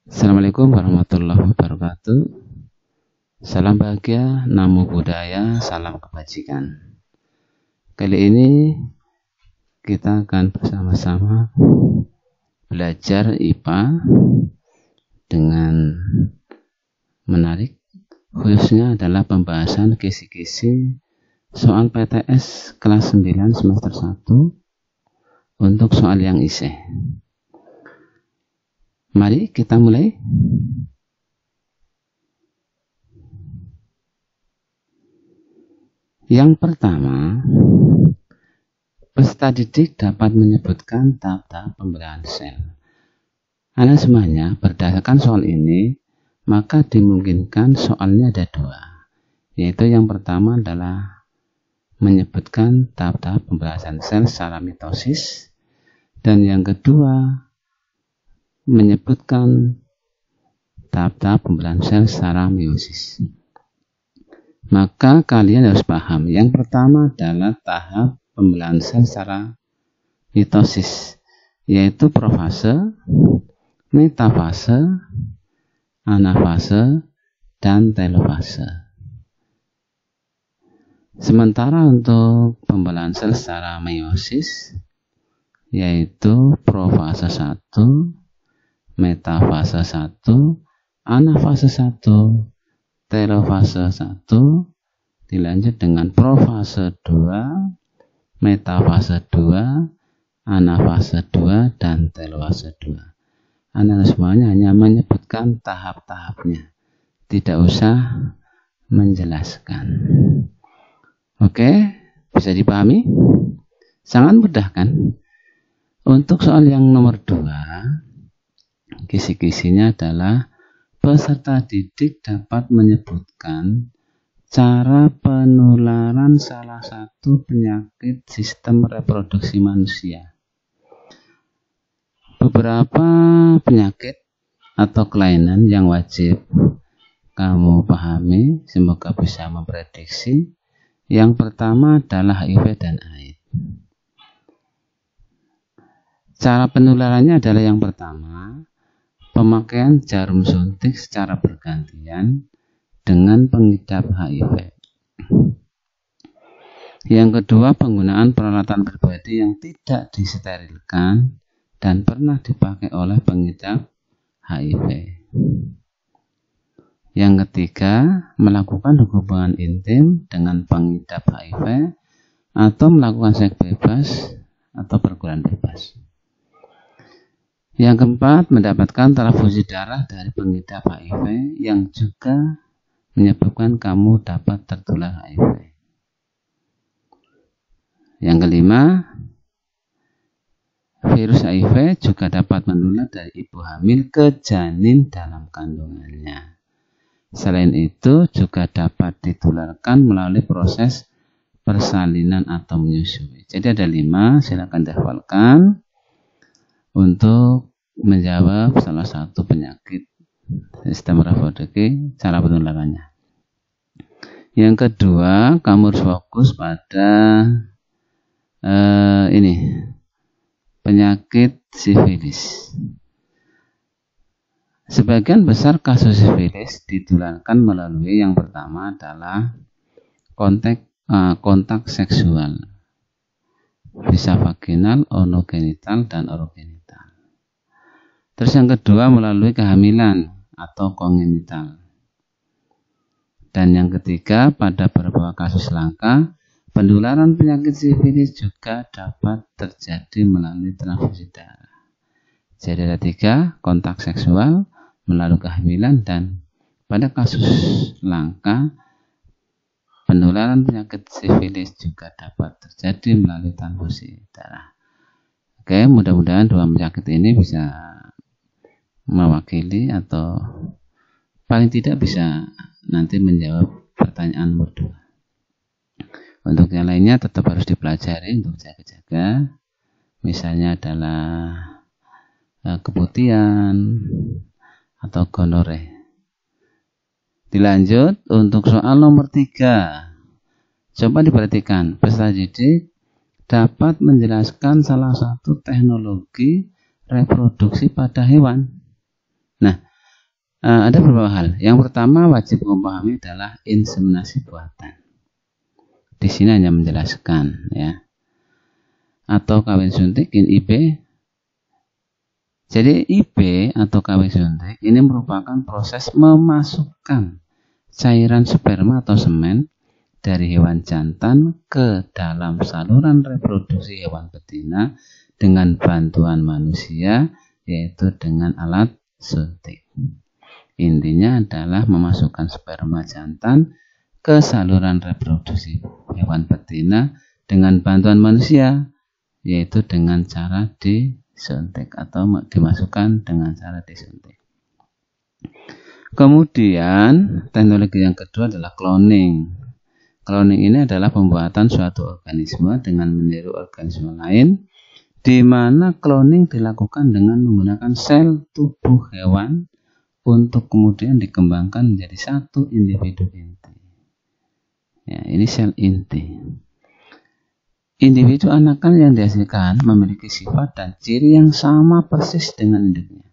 Assalamualaikum warahmatullahi wabarakatuh. Salam bahagia, namo buddhaya, salam kebajikan. Kali ini kita akan bersama-sama belajar IPA dengan menarik. Khususnya adalah pembahasan kisi-kisi soal PTS kelas 9 semester 1 untuk soal yang isi. Mari kita mulai. Yang pertama, peserta didik dapat menyebutkan tahap-tahap pembelahan sel. Anda semuanya berdasarkan soal ini, maka dimungkinkan soalnya ada dua. Yaitu yang pertama adalah menyebutkan tahap-tahap pembelahan sel secara mitosis. Dan yang kedua, menyebutkan tahap-tahap pembelahan sel secara meiosis. Maka kalian harus paham, yang pertama adalah tahap pembelahan sel secara mitosis, yaitu profase, metafase, anafase, dan telofase. Sementara untuk pembelahan sel secara meiosis, yaitu profase 1, metafase 1, anafase 1, telofase 1, dilanjut dengan profase 2, metafase 2, anafase 2, dan telofase 2. Anda semuanya hanya menyebutkan tahap-tahapnya, tidak usah menjelaskan. Oke, bisa dipahami? Sangat mudah kan? Untuk soal yang nomor 2, kisi-kisinya adalah peserta didik dapat menyebutkan cara penularan salah satu penyakit sistem reproduksi manusia. Beberapa penyakit atau kelainan yang wajib kamu pahami, semoga bisa memprediksi. Yang pertama adalah HIV dan AIDS. Cara penularannya adalah yang pertama, pemakaian jarum suntik secara bergantian dengan pengidap HIV. Yang kedua, penggunaan peralatan pribadi yang tidak disterilkan dan pernah dipakai oleh pengidap HIV. Yang ketiga, melakukan hubungan intim dengan pengidap HIV atau melakukan seks bebas atau pergaulan bebas. Yang keempat, mendapatkan transfusi darah dari pengidap HIV yang juga menyebabkan kamu dapat tertular HIV. Yang kelima, virus HIV juga dapat menular dari ibu hamil ke janin dalam kandungannya. Selain itu, juga dapat ditularkan melalui proses persalinan atau menyusui. Jadi ada 5, silakan dihafalkan untuk menjawab salah satu penyakit sistem reproduksi, cara penularannya. Yang kedua, kamu harus fokus pada penyakit sifilis. Sebagian besar kasus sifilis ditularkan melalui yang pertama adalah kontak seksual, bisa vaginal, onogenital, dan orogenital. Terus yang kedua melalui kehamilan atau kongenital. Dan yang ketiga, pada beberapa kasus langka, penularan penyakit sifilis juga dapat terjadi melalui transfusi darah. Jadi ada 3, kontak seksual, melalui kehamilan, dan pada kasus langka, penularan penyakit sifilis juga dapat terjadi melalui transfusi darah. Oke, mudah-mudahan 2 penyakit ini bisa mewakili atau paling tidak bisa nanti menjawab pertanyaan nomor 2. Untuk yang lainnya tetap harus dipelajari untuk jaga-jaga. Misalnya adalah keputihan atau gonore. Dilanjut untuk soal nomor 3. Coba diperhatikan, peserta didik dapat menjelaskan salah satu teknologi reproduksi pada hewan. Nah, Ada beberapa hal. Yang pertama wajib memahami adalah inseminasi buatan. Di sini hanya menjelaskan ya. Atau kawin suntik in IB. Jadi IB atau kawin suntik ini merupakan proses memasukkan cairan sperma atau semen dari hewan jantan ke dalam saluran reproduksi hewan betina dengan bantuan manusia, yaitu dengan alat suntik. Intinya adalah memasukkan sperma jantan ke saluran reproduksi hewan betina dengan bantuan manusia, yaitu dengan cara disuntik atau dimasukkan dengan cara disuntik. Kemudian teknologi yang kedua adalah cloning. Cloning ini adalah pembuatan suatu organisme dengan meniru organisme lain, di mana cloning dilakukan dengan menggunakan sel tubuh hewan untuk kemudian dikembangkan menjadi satu individu inti. Ya, ini sel inti. Individu anakan yang dihasilkan memiliki sifat dan ciri yang sama persis dengan induknya.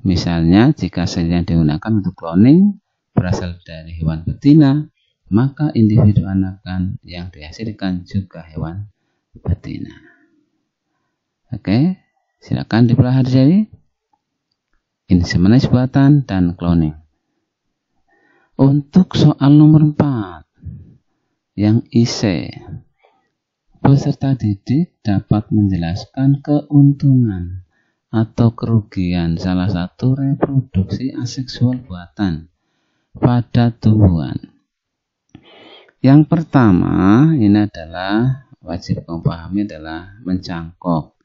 Misalnya, jika sel yang digunakan untuk cloning berasal dari hewan betina, maka individu anakan yang dihasilkan juga hewan betina. Oke, silakan dipelajari inseminasi buatan dan cloning. Untuk soal nomor 4 yang IC, peserta didik dapat menjelaskan keuntungan atau kerugian salah satu reproduksi aseksual buatan pada tumbuhan. Yang pertama ini adalah wajib kamu pahami adalah mencangkok.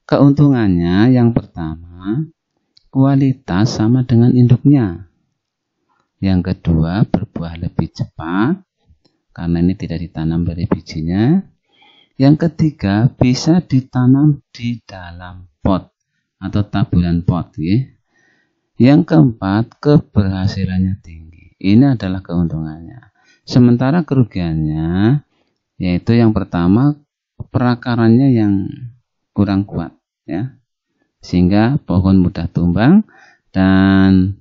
Keuntungannya yang pertama, kualitas sama dengan induknya. Yang kedua, berbuah lebih cepat karena ini tidak ditanam dari bijinya. Yang ketiga, bisa ditanam di dalam pot atau taburan pot. Ya. Yang keempat, keberhasilannya tinggi. Ini adalah keuntungannya. Sementara kerugiannya, yaitu yang pertama, perakarannya yang kurang kuat, ya, sehingga pohon mudah tumbang. Dan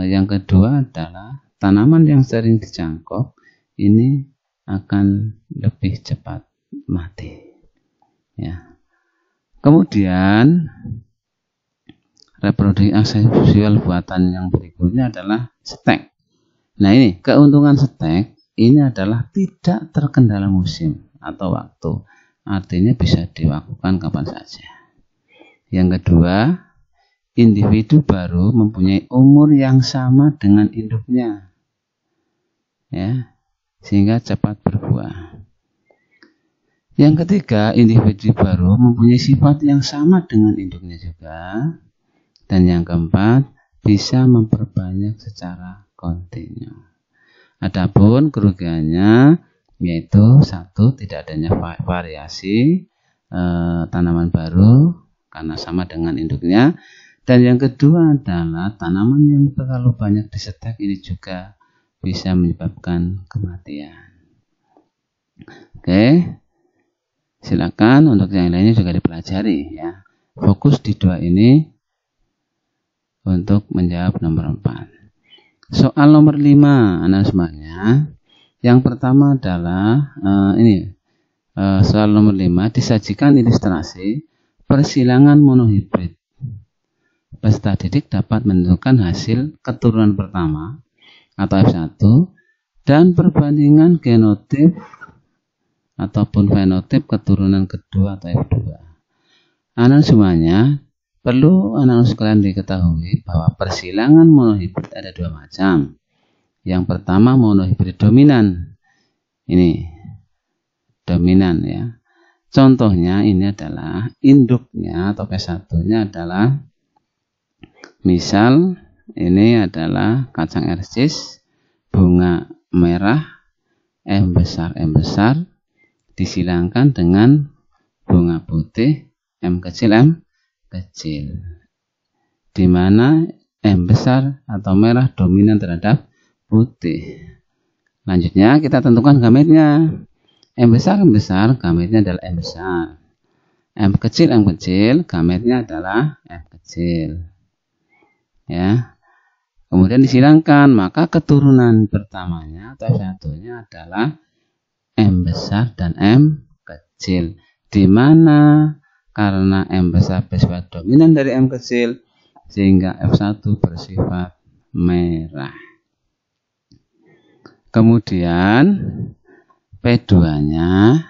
yang kedua adalah tanaman yang sering dicangkok ini akan lebih cepat mati. Ya. Kemudian reproduksi aseksual buatan yang berikutnya adalah stek. Nah ini keuntungan stek ini adalah tidak terkendala musim atau waktu, artinya bisa dilakukan kapan saja. Yang kedua, individu baru mempunyai umur yang sama dengan induknya, ya, sehingga cepat berbuah. Yang ketiga, individu baru mempunyai sifat yang sama dengan induknya juga. Dan yang keempat, bisa memperbanyak secara kontinu. Adapun kerugiannya yaitu satu, tidak adanya variasi tanaman baru karena sama dengan induknya. Dan yang kedua adalah tanaman yang terlalu banyak disetek ini juga bisa menyebabkan kematian. Oke. Silakan untuk yang lainnya juga dipelajari ya. Fokus di dua ini untuk menjawab nomor 4. Soal nomor 5 anak semuanya. Yang pertama adalah soal nomor 5, disajikan ilustrasi persilangan monohibrid. Peserta didik dapat menentukan hasil keturunan pertama atau F1 dan perbandingan genotip ataupun fenotip keturunan kedua atau F2. Anak semuanya, perlu anak sekalian diketahui bahwa persilangan monohibrid ada dua macam. Yang pertama monohibrid dominan. Ini dominan ya. Contohnya ini adalah induknya atau P1-nya adalah misal ini adalah kacang RCS bunga merah M besar disilangkan dengan bunga putih M kecil, di mana M besar atau merah dominan terhadap putih. Lanjutnya kita tentukan gametnya. M besar gametnya adalah M besar. M kecil gametnya adalah M kecil. Ya. Kemudian disilangkan, maka keturunan pertamanya atau F1-nya adalah M besar dan M kecil. Di mana karena M besar bersifat dominan dari M kecil, sehingga F1 bersifat merah. Kemudian P2-nya,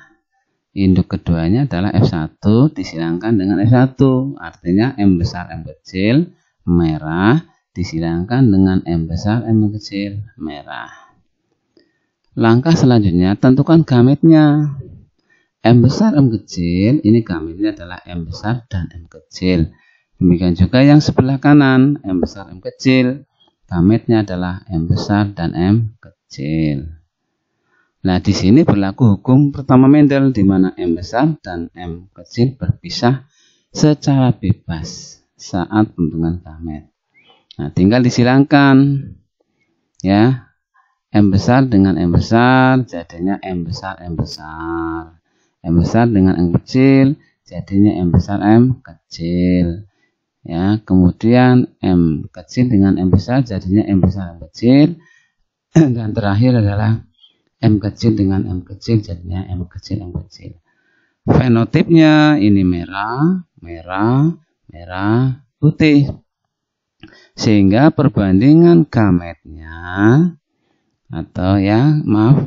induk keduanya adalah F1 disilangkan dengan F1. Artinya M besar M kecil merah disilangkan dengan M besar M kecil merah. Langkah selanjutnya, tentukan gametnya. M besar M kecil, ini gametnya adalah M besar dan M kecil. Demikian juga yang sebelah kanan, M besar M kecil, gametnya adalah M besar dan M kecil. Nah, di sini berlaku hukum pertama Mendel, di mana M besar dan M kecil berpisah secara bebas saat pembentukan gamet. Nah, tinggal disilangkan, ya. M besar dengan M besar jadinya M besar M besar. M besar dengan M kecil jadinya M besar M kecil. Ya, kemudian M kecil dengan M besar jadinya M besar M kecil. Dan terakhir adalah M kecil dengan M kecil jadinya M kecil M kecil. Fenotipnya ini merah, merah, merah, putih. Sehingga perbandingan gametnya atau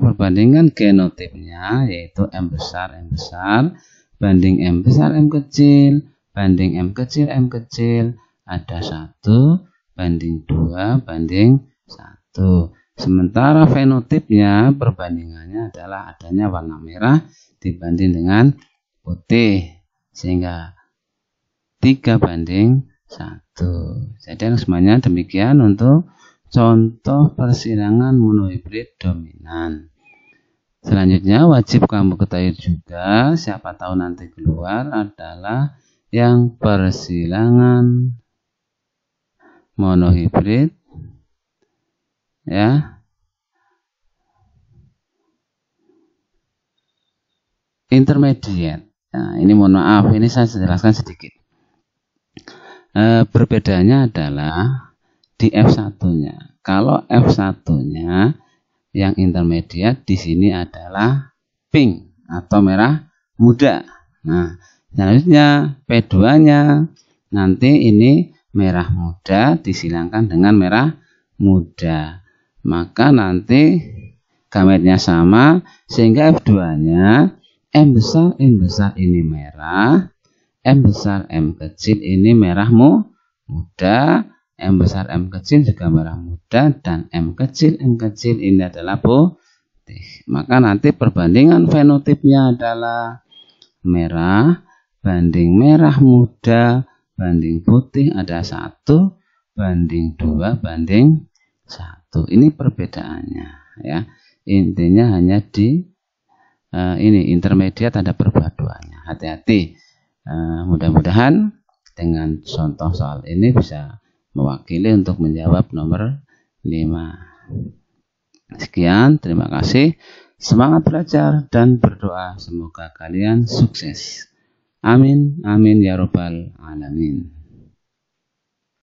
perbandingan genotipnya yaitu M besar banding M besar M kecil banding M kecil ada 1 banding 2 banding 1. Sementara fenotipnya perbandingannya adalah adanya warna merah dibanding dengan putih, sehingga 3 banding 1. Jadi semuanya demikian untuk contoh persilangan monohibrid dominan. Selanjutnya wajib kamu ketahui juga, siapa tahu nanti keluar, adalah yang persilangan monohibrid, ya, intermediate. Nah, ini mohon maaf, ini saya jelaskan sedikit. Berbedanya adalah di F1-nya. Kalau F1-nya yang intermediate di sini adalah pink atau merah muda. Nah, selanjutnya P2-nya nanti ini merah muda disilangkan dengan merah muda. Maka nanti gametnya sama, sehingga F2-nya M besar ini merah, M besar M kecil ini merah muda, M besar M kecil juga merah muda, dan M kecil ini adalah putih. Maka nanti perbandingan fenotipnya adalah merah banding merah muda banding putih ada 1 banding 2 banding 1. Ini perbedaannya, ya. Intinya hanya di ini intermediate ada perpaduannya. Hati-hati. Mudah-mudahan dengan contoh soal ini bisa mewakili untuk menjawab nomor 5. Sekian, terima kasih. Semangat belajar dan berdoa semoga kalian sukses. Amin, amin ya robbal alamin.